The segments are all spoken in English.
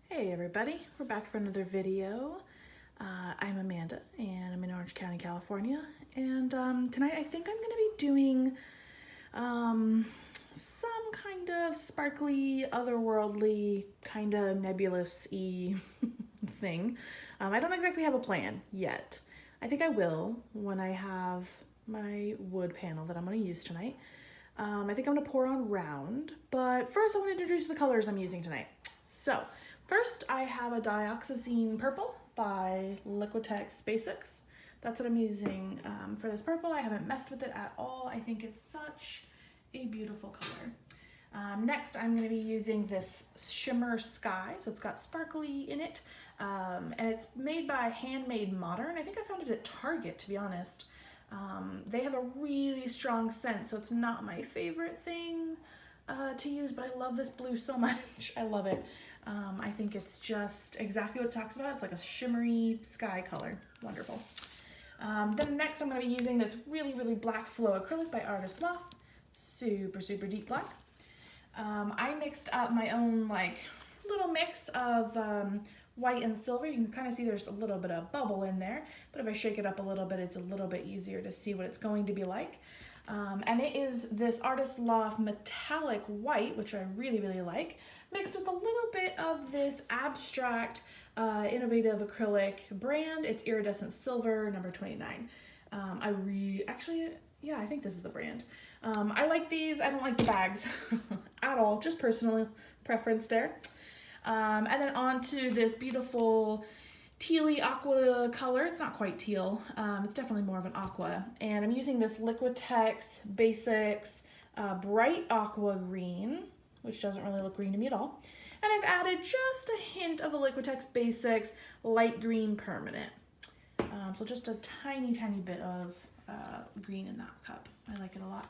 Hey everybody, we're back for another video. I'm Amanda and I'm in Orange County, California. And tonight I think I'm going to be doing some kind of sparkly, otherworldly, kind of nebulous-y thing. I don't exactly have a plan yet. I think I will when I have my wood panel that I'm going to use tonight. I think I'm going to pour on round, but first I want to introduce the colors I'm using tonight. So, first, I have a Dioxazine purple by Liquitex Basics. That's what I'm using for this purple. I haven't messed with it at all. I think it's such a beautiful color. Next, I'm going to be using this Shimmer Sky. So it's got sparkly in it. And it's made by Handmade Modern. I think I found it at Target, to be honest. They have a really strong scent, so it's not my favorite thing to use, but I love this blue so much. I love it. I think it's just exactly what it talks about. It's like a shimmery sky color. Wonderful. Then next I'm going to be using this really black flow acrylic by Loft. Super deep black. I mixed up my own like little mix of white and silver. You can kind of see there's a little bit of bubble in there, but if I shake it up a little bit, it's a little bit easier to see what it's going to be like. And it is this Loft metallic white, which I really like, mixed with a little bit of this abstract, innovative acrylic brand. It's Iridescent Silver, number 29. I think this is the brand. I like these. I don't like the bags at all, just personal preference there. And then on to this beautiful tealy aqua color. It's not quite teal. It's definitely more of an aqua. And I'm using this Liquitex Basics bright aqua green, which doesn't really look green to me at all. And I've added just a hint of the Liquitex Basics light green permanent. So just a tiny bit of green in that cup. I like it a lot.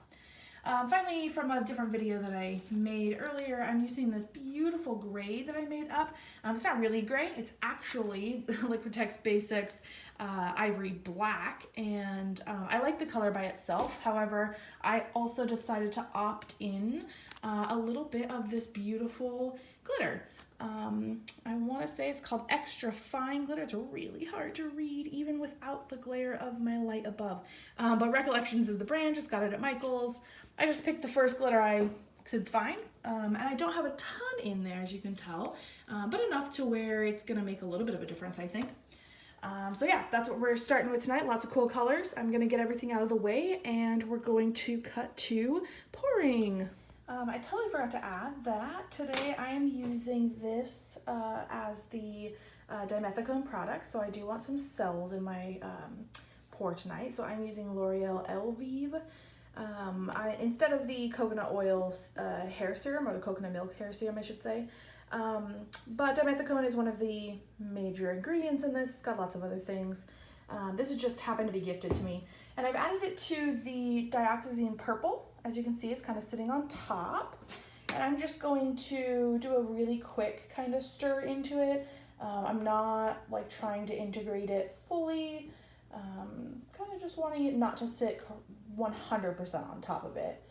Finally, from a different video that I made earlier, I'm using this beautiful gray that I made up. It's not really gray, it's actually Liquitex Basics Ivory Black, and I like the color by itself. However, I also decided to opt in a little bit of this beautiful glitter. I want to say it's called Extra Fine Glitter. It's really hard to read even without the glare of my light above. But Recollections is the brand, just got it at Michael's. I just picked the first glitter I could find, and I don't have a ton in there, as you can tell, but enough to where it's gonna make a little bit of a difference, I think. So yeah, that's what we're starting with tonight. Lots of cool colors. I'm gonna get everything out of the way, and we're going to cut to pouring. I totally forgot to add that today I am using this as the dimethicone product, so I do want some cells in my pour tonight. So I'm using L'Oreal Elvive. Instead of the coconut oil hair serum, or the coconut milk hair serum, I should say. But dimethicone is one of the major ingredients in this. It's got lots of other things. This has just happened to be gifted to me. And I've added it to the Dioxazine purple. As you can see, it's kind of sitting on top. And I'm just going to do a really quick kind of stir into it. I'm not like trying to integrate it fully. Kind of just wanting it not to sit 100% on top of it.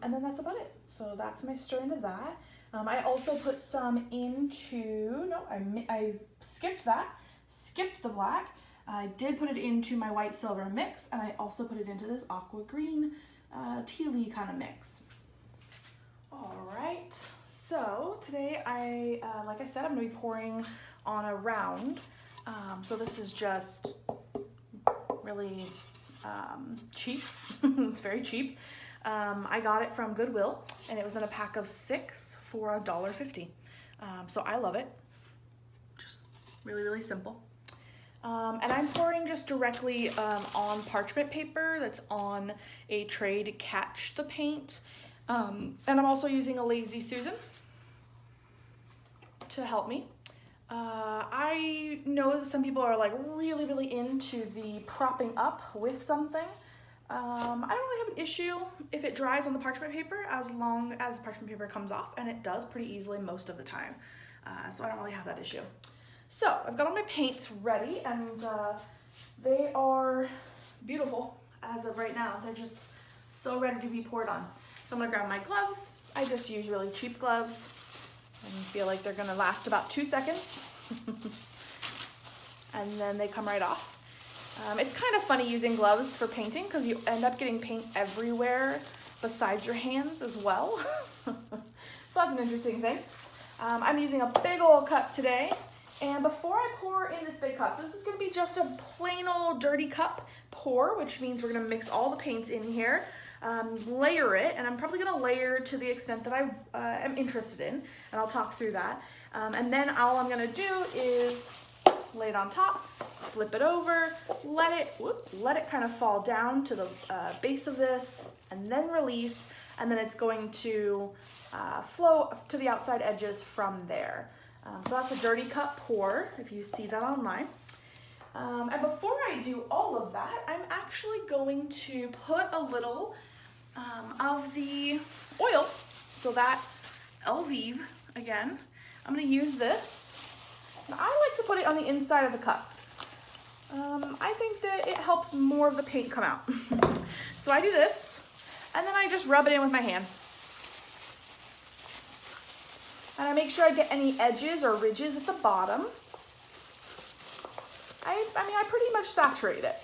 And then that's about it. So that's my stir into that. I also put some into, I skipped that, skipped the black. I did put it into my white silver mix, and I also put it into this aqua green tealy kind of mix. All right, so today like I said, I'm gonna be pouring on a round. So this is just really cheap. It's very cheap. I got it from Goodwill, and it was in a pack of 6 for $1.50. So I love it. Just really simple. And I'm pouring just directly on parchment paper that's on a tray to catch the paint. And I'm also using a Lazy Susan to help me. I know that some people are like really into the propping up with something. I don't really have an issue if it dries on the parchment paper, as long as the parchment paper comes off, and it does pretty easily most of the time. So I don't really have that issue. So I've got all my paints ready, and they are beautiful as of right now. They're just so ready to be poured on. So I'm gonna grab my gloves. I just use really cheap gloves. I feel like they're gonna last about 2 seconds. And then they come right off. It's kind of funny using gloves for painting because you end up getting paint everywhere besides your hands as well. So that's an interesting thing. I'm using a big old cup today. And before I pour in this big cup, so this is gonna be just a plain old dirty cup pour, which means we're gonna mix all the paints in here, layer it, and I'm probably gonna layer to the extent that I am interested in, and I'll talk through that. And then all I'm gonna do is lay it on top, flip it over, let it kind of fall down to the base of this, and then release, and then it's going to flow to the outside edges from there. So that's a dirty cup pour, if you see that online. And before I do all of that, I'm actually going to put a little of the oil, so that Elvive, again, I'm going to use this. And I like to put it on the inside of the cup. I think that it helps more of the paint come out. So I do this, and then I just rub it in with my hand. And I make sure I get any edges or ridges at the bottom. I mean, I pretty much saturate it.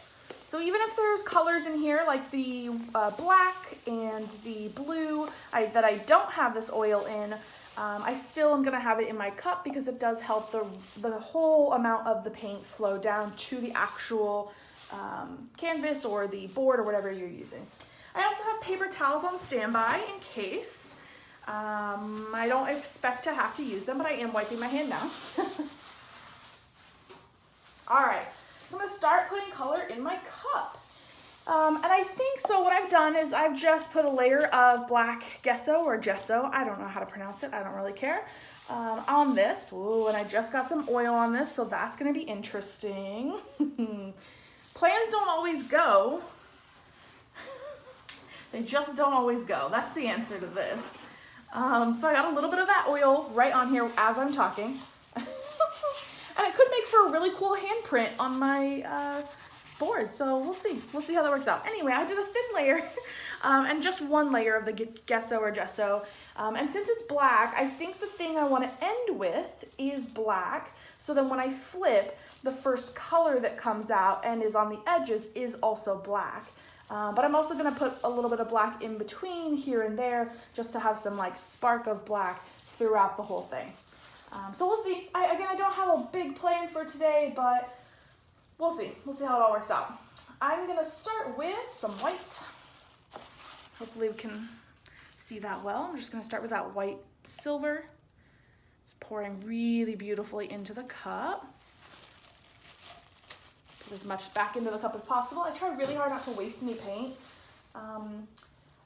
So even if there's colors in here like the black and the blue that I don't have this oil in, I still am gonna have it in my cup because it does help the whole amount of the paint flow down to the actual canvas or the board or whatever you're using. I also have paper towels on standby in case. I don't expect to have to use them, but I am wiping my hand now. All right, so I'm gonna start putting color in my cup. And I think, so what I've done is I've just put a layer of black gesso or gesso, I don't know how to pronounce it, I don't really care, on this. Ooh, and I just got some oil on this, so that's gonna be interesting. Plans don't always go. They just don't always go. That's the answer to this. So I got a little bit of that oil right on here as I'm talking. And it could make for a really cool handprint on my board. So we'll see. We'll see how that works out. Anyway, I did a thin layer and just one layer of the gesso or gesso. And since it's black, I think the thing I want to end with is black. So then when I flip, the first color that comes out and is on the edges is also black. But I'm also gonna put a little bit of black in between here and there just to have some like spark of black throughout the whole thing. So we'll see. Again, I don't have a big plan for today, but we'll see. We'll see how it all works out. I'm gonna start with some white. Hopefully we can see that well. I'm just gonna start with that white silver. It's pouring really beautifully into the cup. As much back into the cup as possible. I try really hard not to waste any paint,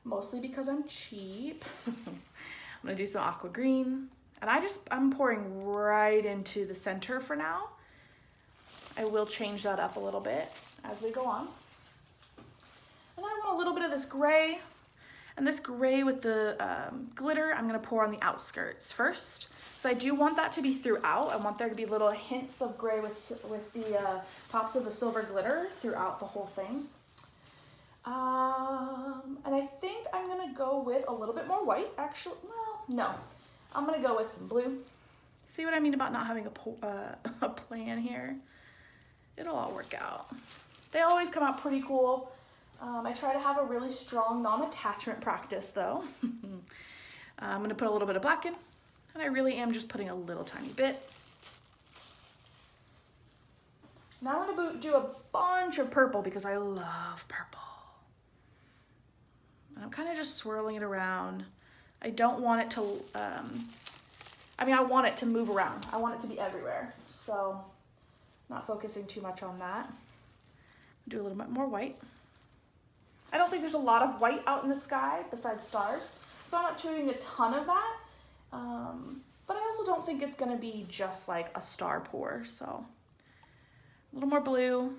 mostly because I'm cheap. I'm gonna do some aqua green, and I'm pouring right into the center for now. I will change that up a little bit as we go on. And I want a little bit of this gray, and this gray with the glitter, I'm gonna pour on the outskirts first. So I do want that to be throughout. I want there to be little hints of gray with the tops of the silver glitter throughout the whole thing. And I think I'm gonna go with a little bit more white, actually. Well, no, I'm gonna go with some blue. See what I mean about not having a plan here? It'll all work out. They always come out pretty cool. I try to have a really strong non-attachment practice though. I'm gonna put a little bit of black in. And I really am just putting a little tiny bit. Now I'm gonna do a bunch of purple because I love purple. And I'm kind of just swirling it around. I don't want it to, I want it to move around. I want it to be everywhere. So not focusing too much on that. Do a little bit more white. I don't think there's a lot of white out in the sky besides stars. So I'm not doing a ton of that. But I also don't think it's gonna be just like a star pour, so a little more blue.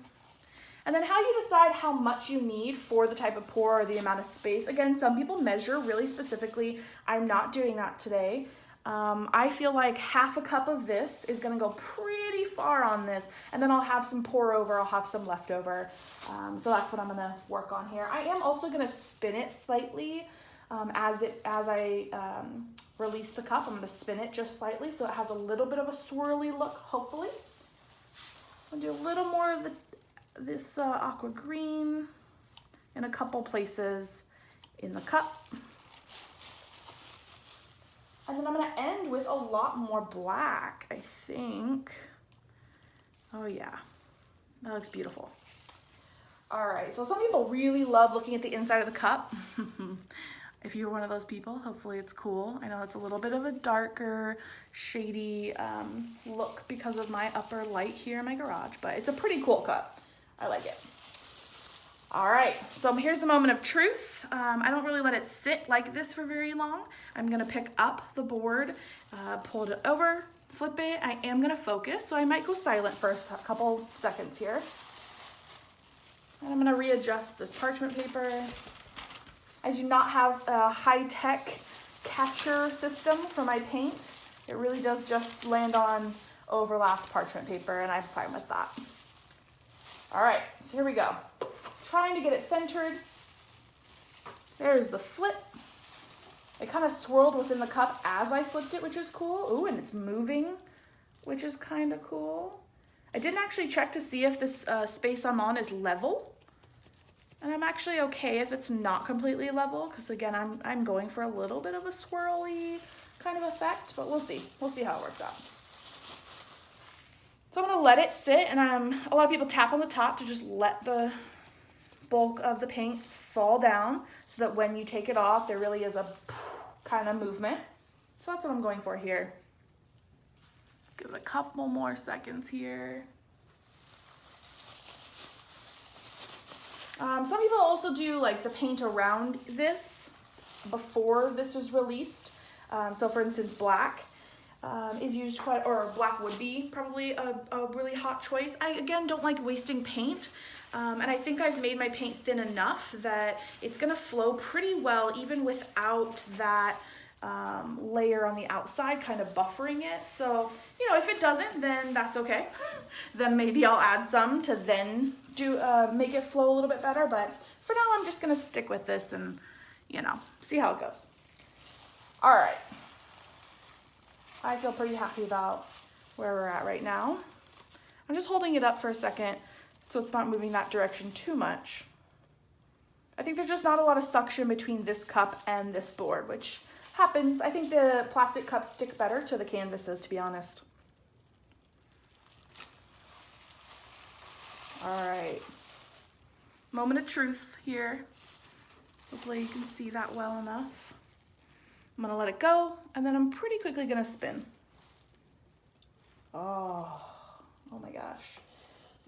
And then how you decide how much you need for the type of pour or the amount of space. Again, some people measure really specifically. I'm not doing that today. I feel like half a cup of this is gonna go pretty far on this, and then I'll have some pour over, I'll have some leftover. So that's what I'm gonna work on here. I am also gonna spin it slightly as I release the cup. I'm gonna spin it just slightly so it has a little bit of a swirly look, hopefully. I'll do a little more of this aqua green in a couple places in the cup. And then I'm gonna end with a lot more black, I think. Oh yeah, that looks beautiful. All right, so some people really love looking at the inside of the cup. If you're one of those people, hopefully it's cool. I know it's a little bit of a darker, shady look because of my upper light here in my garage, but it's a pretty cool cup. I like it. All right, so here's the moment of truth. I don't really let it sit like this for very long. I'm gonna pick up the board, pull it over, flip it. I am gonna focus, so I might go silent for a couple seconds here. And I'm gonna readjust this parchment paper. I do not have a high-tech catcher system for my paint. It really does just land on overlapped parchment paper, and I'm fine with that. All right, so here we go. Trying to get it centered. There's the flip. It kind of swirled within the cup as I flipped it, which is cool. Ooh, and it's moving, which is kind of cool. I didn't actually check to see if this space I'm on is level. And I'm actually okay if it's not completely level, because again, I'm going for a little bit of a swirly kind of effect, but we'll see. We'll see how it works out. So I'm gonna let it sit, and a lot of people tap on the top to just let the bulk of the paint fall down so that when you take it off, there really is a kind of movement. So that's what I'm going for here. Give it a couple more seconds here. Some people also do like the paint around this before this was released. So for instance, black is used quite, or black would be probably a really hot choice. I, again, don't like wasting paint. And I think I've made my paint thin enough that it's gonna flow pretty well even without that layer on the outside kind of buffering it. So, you know, if it doesn't, then that's okay. Then maybe I'll add some to then make it flow a little bit better. But for now, I'm just gonna stick with this and, you know, see how it goes. All right. I feel pretty happy about where we're at right now. I'm just holding it up for a second so it's not moving that direction too much. I think there's just not a lot of suction between this cup and this board, which happens. I think the plastic cups stick better to the canvases, to be honest. All right, moment of truth here. Hopefully you can see that well enough. I'm gonna let it go, and then I'm pretty quickly gonna spin. Oh my gosh.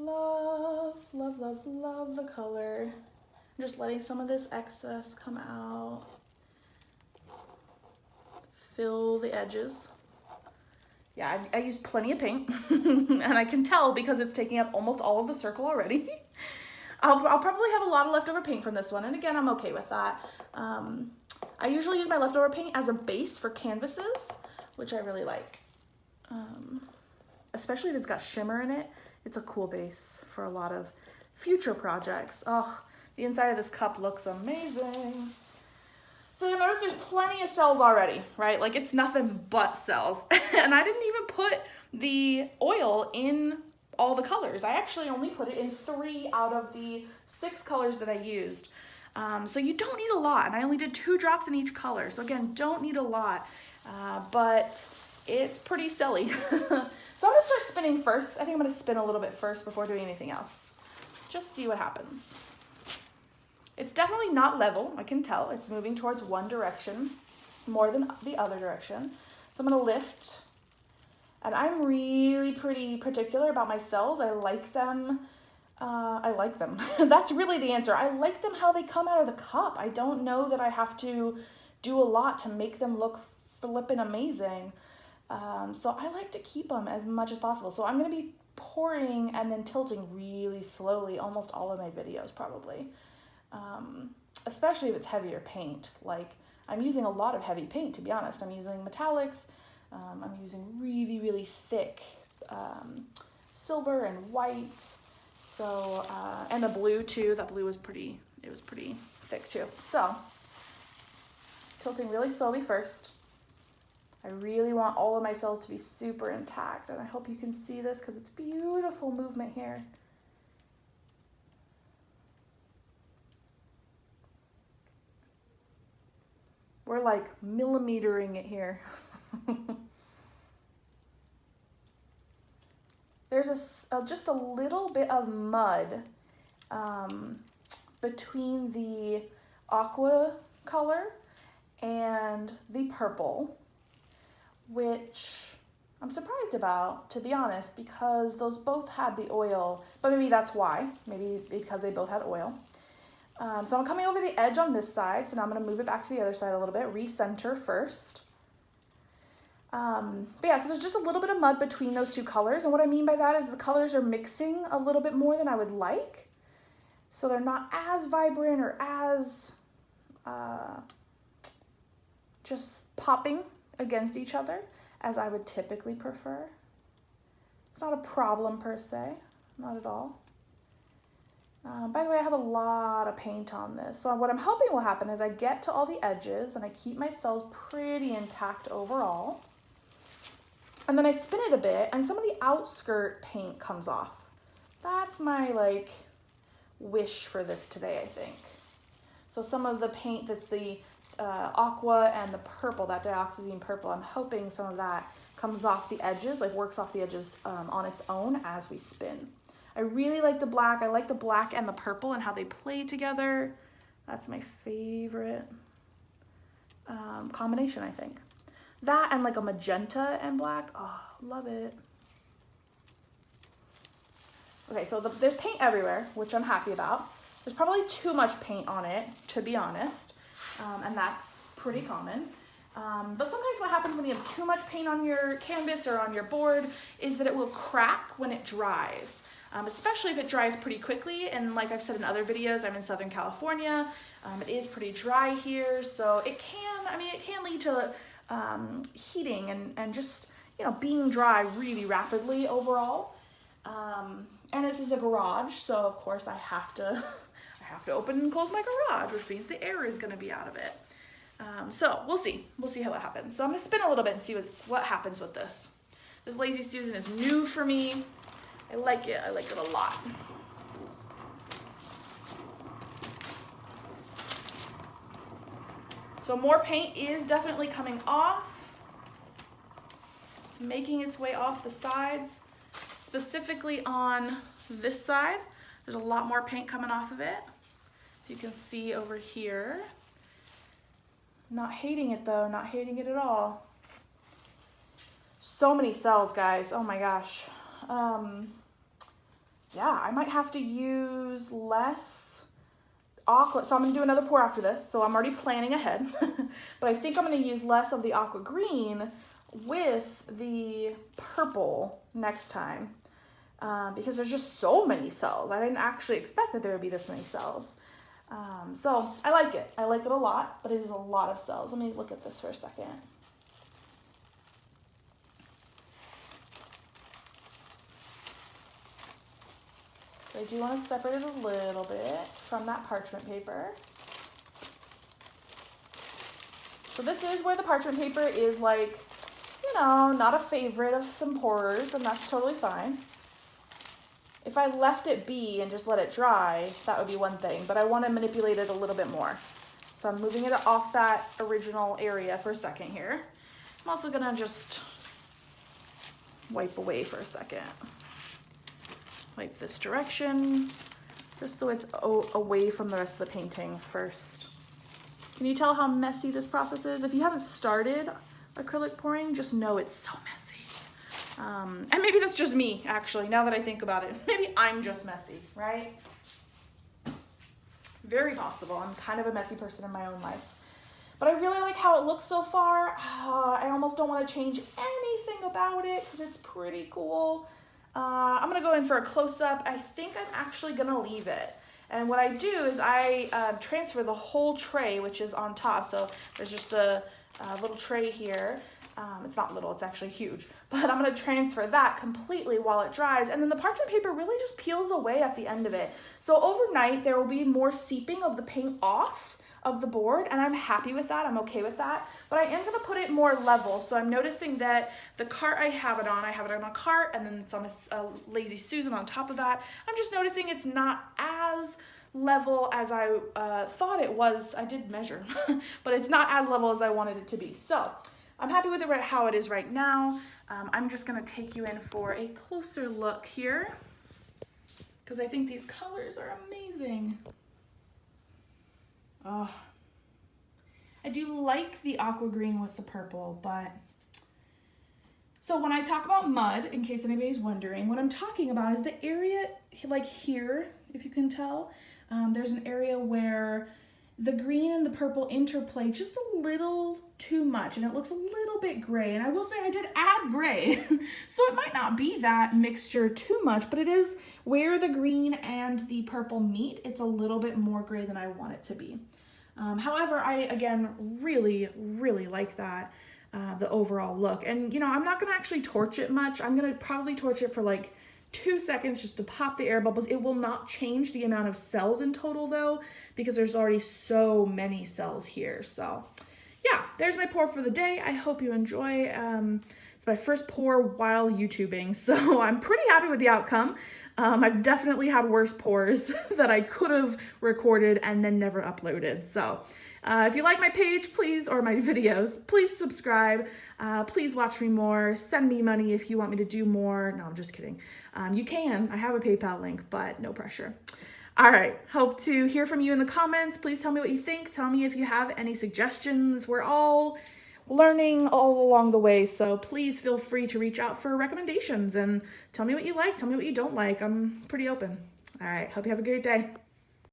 Love, love, love, love the color. I'm just letting some of this excess come out. Fill the edges. Yeah, I used plenty of paint, and I can tell because it's taking up almost all of the circle already. I'll probably have a lot of leftover paint from this one, and again, I'm okay with that. I usually use my leftover paint as a base for canvases, which I really like. Especially if it's got shimmer in it, it's a cool base for a lot of future projects. Oh, the inside of this cup looks amazing. So you'll notice there's plenty of cells already, right? Like it's nothing but cells. And I didn't even put the oil in all the colors. I actually only put it in 3 out of the 6 colors that I used. So you don't need a lot, and I only did 2 drops in each color. So again, don't need a lot, but it's pretty silly. So I'm gonna start spinning first. I think I'm gonna spin a little bit first before doing anything else. Just see what happens. It's definitely not level, I can tell. It's moving towards one direction more than the other direction. So I'm gonna lift, and I'm really pretty particular about my cells. I like them. That's really the answer. I like them how they come out of the cup. I don't know that I have to do a lot to make them look flippin' amazing. So I like to keep them as much as possible. So I'm gonna be pouring and then tilting really slowly almost all of my videos probably. Especially if it's heavier paint. Like I'm using a lot of heavy paint, to be honest. I'm using metallics. I'm using really, really thick silver and white. So, and the blue too. That blue was pretty thick too. So, tilting really slowly first. I really want all of my cells to be super intact, and I hope you can see this because it's beautiful movement here. We're like millimetering it here. There's just a little bit of mud between the aqua color and the purple, which I'm surprised about, to be honest, because those both had the oil, but maybe that's why, maybe because they both had oil. So I'm coming over the edge on this side, so now I'm going to move it back to the other side a little bit, recenter first. But yeah, so there's just a little bit of mud between those two colors, and what I mean by that is the colors are mixing a little bit more than I would like, so they're not as vibrant or as just popping against each other as I would typically prefer. It's not a problem per se, not at all. By the way, I have a lot of paint on this. So what I'm hoping will happen is I get to all the edges and I keep my cells pretty intact overall. And then I spin it a bit and some of the outskirt paint comes off. That's my like wish for this today, I think. So some of the paint that's the aqua and the purple, that dioxazine purple, I'm hoping some of that comes off the edges, like works off the edges on its own as we spin. I really like the black. I like the black and the purple and how they play together. That's my favorite combination, I think. That and like a magenta and black. Oh, love it. Okay, so there's paint everywhere, which I'm happy about. There's probably too much paint on it, to be honest, and that's pretty common. But sometimes what happens when you have too much paint on your canvas or on your board is that it will crack when it dries. Especially if it dries pretty quickly, and like I've said in other videos, I'm in Southern California. It is pretty dry here, so it can lead to heating and just, you know, being dry really rapidly overall. And this is a garage, so of course I have to open and close my garage, which means the air is going to be out of it. So we'll see how it happens. So I'm gonna spin a little bit and see what happens with this. This Lazy Susan is new for me. I like it a lot. So more paint is definitely coming off. It's making its way off the sides. Specifically on this side, there's a lot more paint coming off of it. You can see over here. Not hating it though, not hating it at all. So many cells, guys, oh my gosh. Yeah, I might have to use less aqua. So I'm gonna do another pour after this, so I'm already planning ahead. But I think I'm gonna use less of the aqua green with the purple next time, because there's just so many cells. I didn't actually expect that there would be this many cells. So I like it a lot, but it is a lot of cells. Let me look at this for a second. I do want to separate it a little bit from that parchment paper. So this is where the parchment paper is like, you know, not a favorite of some pourers, and that's totally fine. If I left it be and just let it dry, that would be one thing, but I want to manipulate it a little bit more. So I'm moving it off that original area for a second here. I'm also gonna just wipe away for a second. Wipe this direction, just so it's away from the rest of the painting first. Can you tell how messy this process is? If you haven't started acrylic pouring, just know it's so messy. And maybe that's just me, actually, now that I think about it. Maybe I'm just messy, right? Very possible. I'm kind of a messy person in my own life. But I really like how it looks so far. I almost don't want to change anything about it because it's pretty cool. I'm going to go in for a close-up. I think I'm actually going to leave it. And what I do is I transfer the whole tray, which is on top. So there's just a little tray here. It's not little, it's actually huge. But I'm going to transfer that completely while it dries. And then the parchment paper really just peels away at the end of it. So overnight, there will be more seeping of the paint off of the board, and I'm happy with that. I'm okay with that, but I am gonna put it more level. So I'm noticing that the cart I have it on a cart, and then it's on a Lazy Susan on top of that. I'm just noticing it's not as level as I thought it was. I did measure, but it's not as level as I wanted it to be. So I'm happy with it how it is right now. I'm just gonna take you in for a closer look here, because I think these colors are amazing. Oh, I do like the aqua green with the purple, but so when I talk about mud, in case anybody's wondering, what I'm talking about is the area like here, if you can tell, there's an area where the green and the purple interplay just a little too much, and it looks a little bit gray. And I will say I did add gray, so it might not be that mixture too much, but it is where the green and the purple meet. It's a little bit more gray than I want it to be. However, I, again, really, really like that, the overall look. And, you know, I'm not gonna actually torch it much. I'm gonna probably torch it for like 2 seconds just to pop the air bubbles. It will not change the amount of cells in total though, because there's already so many cells here. So yeah, there's my pour for the day. I hope you enjoy. It's my first pour while YouTubing, so I'm pretty happy with the outcome. I've definitely had worse pours that I could have recorded and then never uploaded. So if you like my page, please, or my videos, please subscribe. Please watch me more. Send me money if you want me to do more. No, I'm just kidding. You can. I have a PayPal link, but no pressure. All right. Hope to hear from you in the comments. Please tell me what you think. Tell me if you have any suggestions. We're all learning all along the way, so please feel free to reach out for recommendations and tell me what you like. Tell me what you don't like. I'm pretty open. All right. Hope you have a great day.